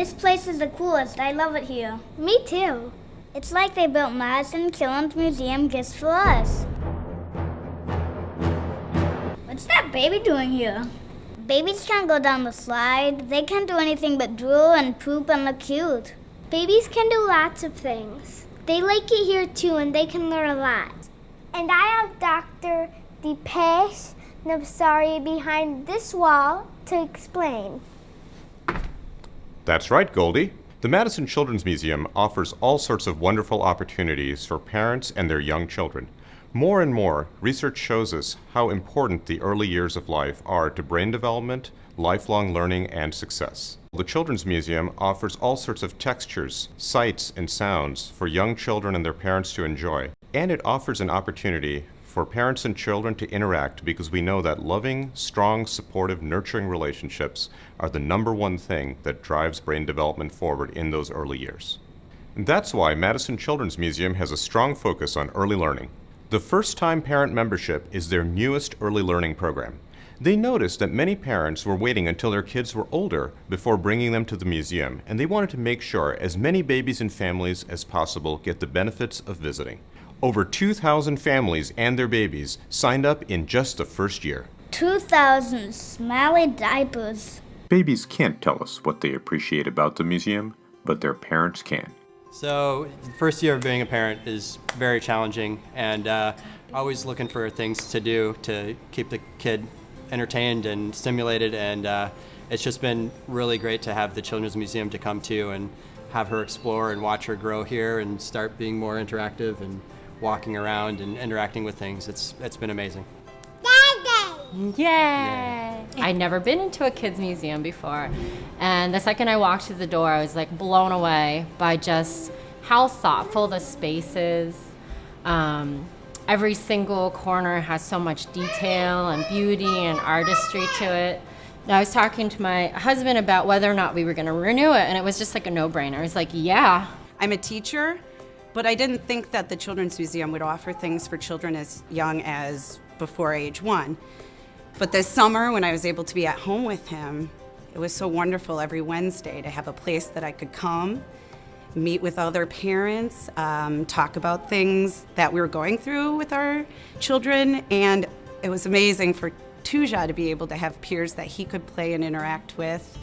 This place is the coolest. I love it here. Me too. It's like they built Madison Children's Museum just for us. What's that baby doing here? Babies can't go down the slide. They can't do anything but drool and poop and look cute. Babies can do lots of things. They like it here too, and they can learn a lot. And I have Dr. Deepesh Navsari behind this wall to explain. That's right, Goldie. The Madison Children's Museum offers all sorts of wonderful opportunities for parents and their young children. More and more, research shows us how important the early years of life are to brain development, lifelong learning, and success. The Children's Museum offers all sorts of textures, sights, and sounds for young children and their parents to enjoy. And it offers an opportunity for parents and children to interact because we know that loving, strong, supportive, nurturing relationships are the number one thing that drives brain development forward in those early years. And that's why Madison Children's Museum has a strong focus on early learning. The First-Time Parent Membership is their newest early learning program. They noticed that many parents were waiting until their kids were older before bringing them to the museum, and they wanted to make sure as many babies and families as possible get the benefits of visiting. Over 2,000 families and their babies signed up in just the first year. 2,000 smelly diapers. Babies can't tell us what they appreciate about the museum, but their parents can. So the first year of being a parent is very challenging, and always looking for things to do to keep the kid entertained and stimulated, and it's just been really great to have the Children's Museum to come to and have her explore and watch her grow here and start being more interactive and walking around and interacting with things. It's been amazing. Yay! I'd never been into a kids museum before, and the second I walked through the door, I was like blown away by just how thoughtful the space is. Every single corner has so much detail and beauty and artistry to it. I was talking to my husband about whether or not we were going to renew it, and it was just like a no-brainer. I was like, yeah. I'm a teacher, but I didn't think that the Children's Museum would offer things for children as young as before age 1. But this summer, when I was able to be at home with him, it was so wonderful every Wednesday to have a place that I could come, meet with other parents, talk about things that we were going through with our children, and it was amazing for Tuja to be able to have peers that he could play and interact with.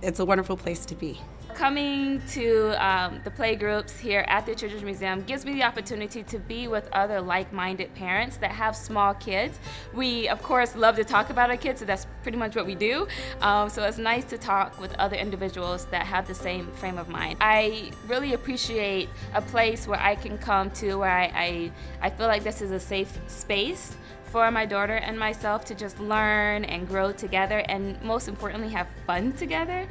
It's a wonderful place to be. Coming to the play groups here at the Children's Museum gives me the opportunity to be with other like-minded parents that have small kids. We, of course, love to talk about our kids, so that's pretty much what we do. So it's nice to talk with other individuals that have the same frame of mind. I really appreciate a place where I can come to where I feel like this is a safe space for my daughter and myself to just learn and grow together, and most importantly have fun together.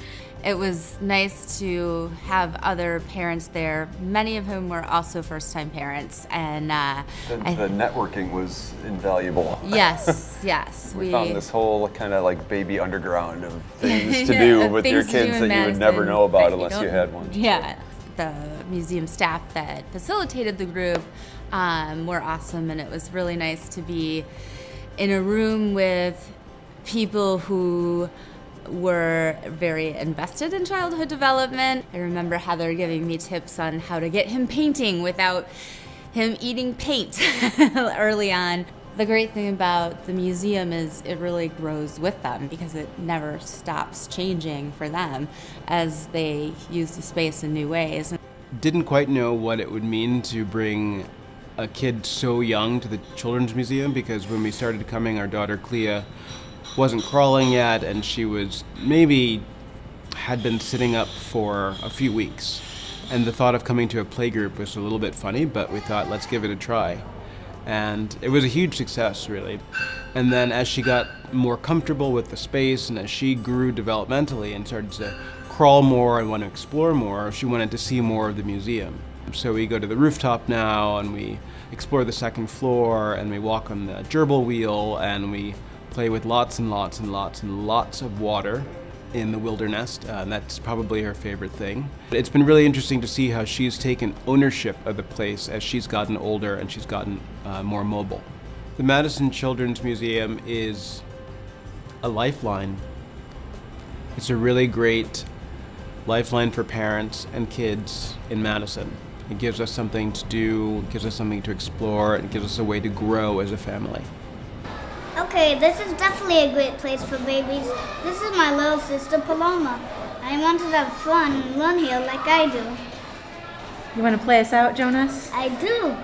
It was nice to have other parents there, many of whom were also first-time parents, and the networking was invaluable. Yes, yes. We found this whole kind of like baby underground of things to do with your kids that you would never know about unless you had one. Yeah. The museum staff that facilitated the group were awesome, and it was really nice to be in a room with people who were very invested in childhood development. I remember Heather giving me tips on how to get him painting without him eating paint early on. The great thing about the museum is it really grows with them because it never stops changing for them as they use the space in new ways. Didn't quite know what it would mean to bring a kid so young to the Children's Museum, because when we started coming, our daughter Clea wasn't crawling yet, and she was maybe had been sitting up for a few weeks. And the thought of coming to a playgroup was a little bit funny, but we thought, let's give it a try. And it was a huge success, really. And then as she got more comfortable with the space, and as she grew developmentally and started to crawl more and want to explore more, she wanted to see more of the museum. So we go to the rooftop now, and we explore the second floor, and we walk on the gerbil wheel, and we play with lots and lots and lots and lots of water in the wilderness. And that's probably her favorite thing. It's been really interesting to see how she's taken ownership of the place as she's gotten older and she's gotten more mobile. The Madison Children's Museum is a lifeline. It's a really great lifeline for parents and kids in Madison. It gives us something to do, it gives us something to explore, it gives us a way to grow as a family. Okay, this is definitely a great place for babies. This is my little sister Paloma. I want to have fun and run here like I do. You want to play us out, Jonas? I do.